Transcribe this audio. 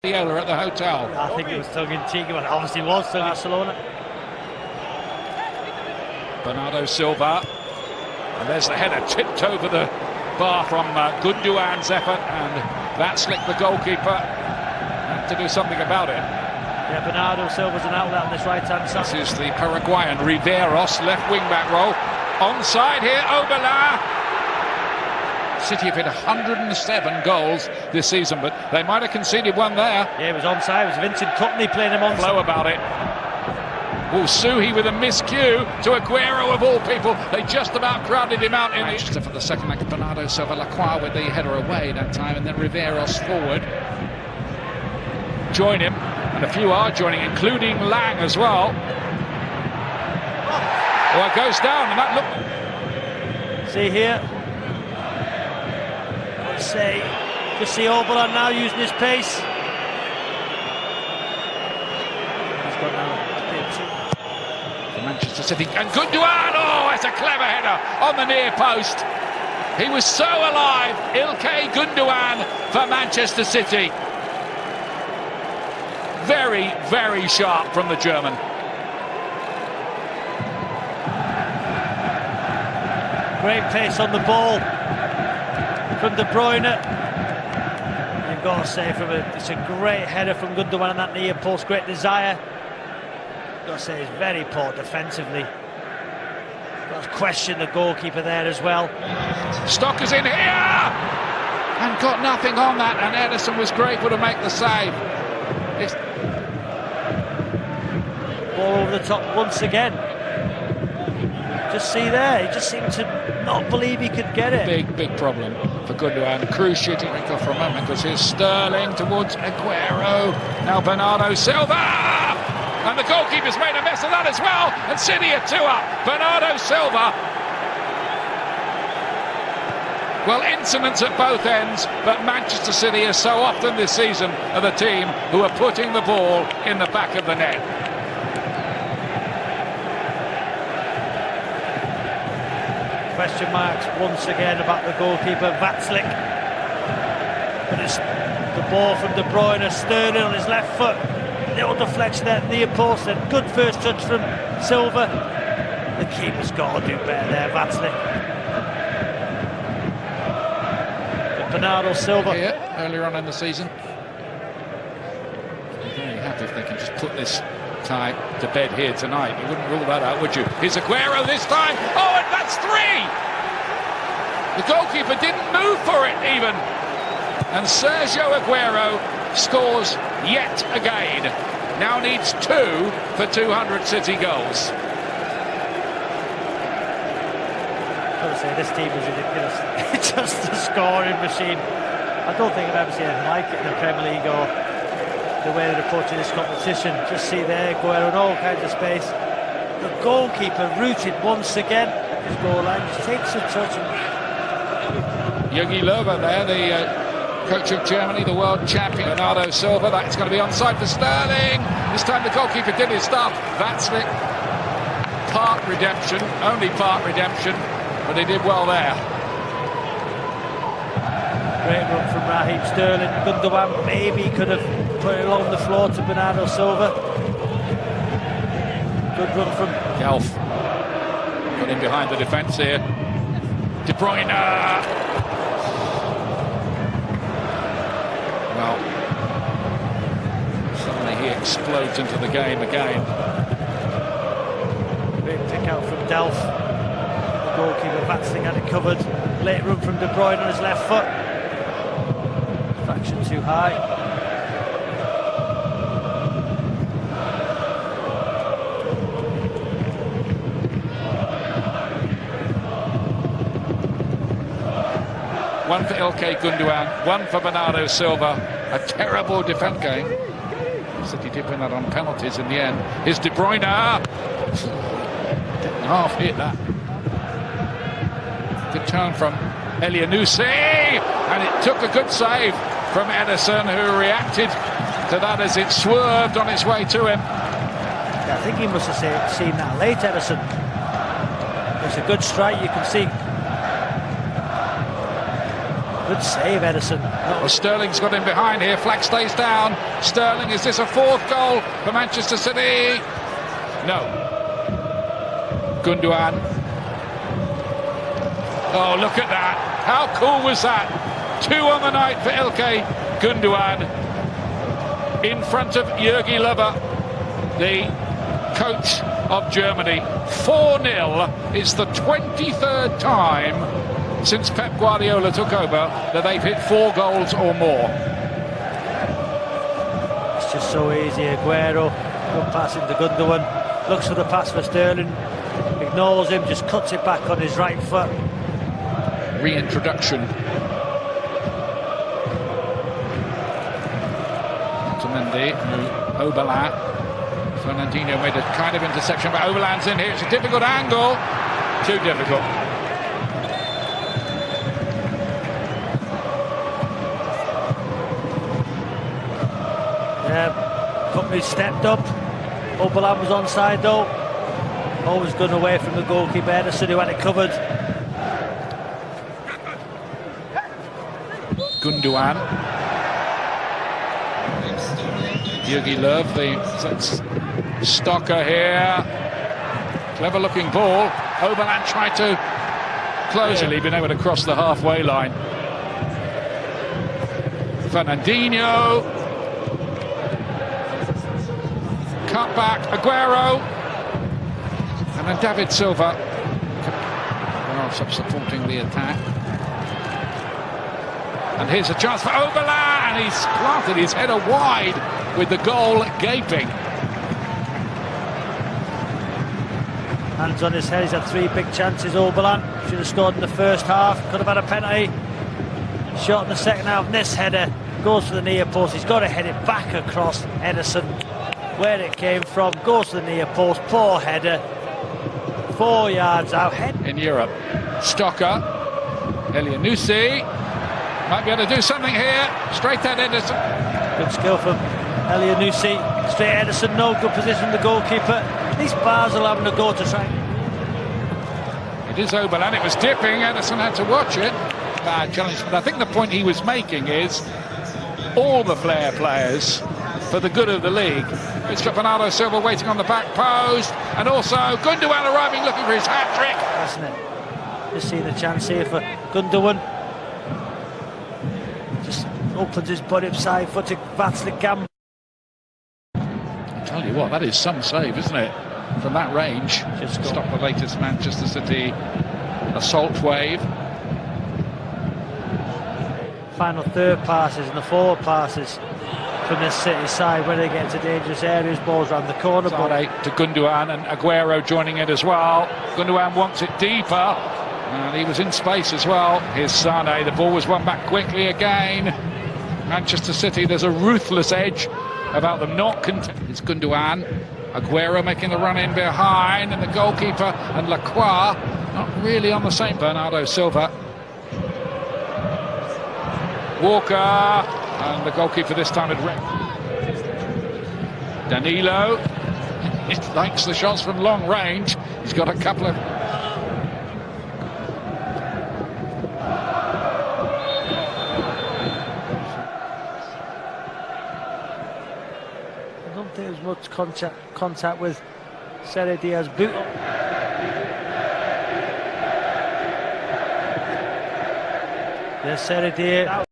At the hotel. I think it was tongue-in-cheek, but obviously was to Barcelona. Bernardo Silva, and there's the header tipped over the bar from Gundogan's effort, and that slicked the goalkeeper. Had to do something about it. Yeah, Bernardo Silva's an outlet on this right-hand side. This is the Paraguayan Riveros, left wing-back role. Onside here, Oberla. City have hit 107 goals this season, but they might have conceded one there. Yeah, it was onside. It was Vincent Kompany playing him onside. Flow about it. Oh, Suhi with a miscue to Aguero of all people. They just about crowded him out in Manchester for the second leg. Bernardo Silva, Lacroix with the header away that time, and then Riveros forward. Join him, and a few are joining, including Lang as well. Oh, it goes down, and that look. See here. Just see Oberla now using his pace. He's got now for Manchester City, and Gundogan, oh, it's a clever header on the near post. He was so alive, Ilkay Gundogan for Manchester City. Very, very sharp from the German. Great pace on the ball from De Bruyne. You've got to say, it's a great header from Gundogan on that near post, great desire. You've got to say he's very poor defensively. Got to question the goalkeeper there as well. Stocker's in here and got nothing on that, and Ederson was grateful to make the save. Ball over the top once again. Just see there, he just seemed to not believe he could get it. Big problem for Gundogan. Cruz shooting off for a moment, because here's Sterling towards Aguero. Now Bernardo Silva! And the goalkeeper's made a mess of that as well. And City are 2 up. Bernardo Silva. Well, incidents at both ends, but Manchester City, as so often this season, are the team who are putting the ball in the back of the net. Question marks once again about the goalkeeper, Vatslik. But it's the ball from De Bruyne, Sterling on his left foot. Little deflection there, near post, and good first touch from Silva. The keeper's got to do better there, Vatslik. But Bernardo Silva. Here, earlier on in the season. I'm very happy if they can just put this tie to bed here tonight. You wouldn't rule that out, would you? Here's Aguero this time. Oh, and that's 3! The goalkeeper didn't move for it even. And Sergio Aguero scores yet again. Now needs 2 for 200 City goals. I've got to say, this team is ridiculous. It's just a scoring machine. I don't think I've ever seen anything like it in the Premier League or the way they're approaching this competition. Just see there, Aguero in all kinds of space. The goalkeeper rooted once again his goal line, just takes a touch. Jogi Löw there, the coach of Germany, the world champion. Bernardo Silva, that's going to be onside for Sterling. This time the goalkeeper did his stuff. That's it. Part redemption, only part redemption, but he did well there. Great run from Raheem Sterling. Gundogan maybe could have put it along the floor to Bernardo Silva. Good run from Delph. Got in behind the defence here. De Bruyne. Well, suddenly he explodes into the game again. Great pick out from Delph. The goalkeeper Vatsling had it covered. Late run from De Bruyne on his left foot. Fraction too high. One for Ilkay Gundogan, one for Bernardo Silva. A terrible defence game. City did win that on penalties in the end. Here's De Bruyne. Didn't half hit that. Good turn from Elianusi, and it took a good save from Ederson, who reacted to that as it swerved on its way to him. Yeah, I think he must have seen that late, Ederson. It's a good strike, you can see. Good save, Ederson. Well, Sterling's got him behind here. Flag stays down. Sterling, is this a fourth goal for Manchester City? No. Gundogan. Oh, look at that. How cool was that? 2 on the night for Ilkay Gundogan in front of Jogi Löw, the coach of Germany. 4-0. It's the 23rd time since Pep Guardiola took over that they've hit 4 goals or more. It's just so easy. Aguero, good pass into Gundogan, looks for the pass for Sterling, ignores him, just cuts it back on his right foot. Reintroduction to Mendy, Oberlin. Fernandinho made a kind of interception, but Oberlin's in here. It's a difficult angle. Too difficult. Yeah, Company stepped up. Oberlin was onside though. Always gone away from the goalkeeper Ederson, who had it covered. Gundogan. Jogi Löw, the Stocker here. Clever looking ball. Oberlin tried to close it. He'd been able to cross the halfway line. Fernandinho. Cut back. Aguero. And then David Silva. Supporting the attack. And here's a chance for Oberlin, and he's planted his header wide with the goal gaping. Hands on his head, he's had 3 big chances, Oberlin. Should have scored in the first half, could have had a penalty. Shot in the second half, and this header goes for the near post. He's got to head it back across Ederson, where it came from, goes to the near post, poor header. 4 yards out. In Europe, Stocker, Elyounoussi. Might be able to do something here. Straight at Ederson. Good skill from Elyounoussi. Straight at Ederson, no good position from the goalkeeper. At least Basel having a go to try. It is Oberlin. It was dipping. Ederson had to watch it. Bad challenge. But I think the point he was making is all the flair players for the good of the league. It's got Bernardo Silva waiting on the back post. And also Gundogan arriving looking for his hat-trick. Hasn't it? Just seen a chance here for Gundogan. Just opens his body up side footed, bats the gam. I tell you what, that is some save, isn't it? From that range. Just stop the latest Manchester City assault wave. Final third passes and the forward passes from this City side when they get into dangerous areas. Balls around the corner. To Gundogan, and Aguero joining it as well. Gundogan wants it deeper. And he was in space as well. Here's Sane. The ball was won back quickly again. Manchester City, there's a ruthless edge about them not It's Gundogan. Aguero making the run in behind, and the goalkeeper and Lacroix not really on the same. Bernardo Silva. Walker, and the goalkeeper this time had Danilo. He likes the shots from long range. He's got a couple of. I don't think there was much contact with Sergio Diaz's boot. There's Sergio Diaz.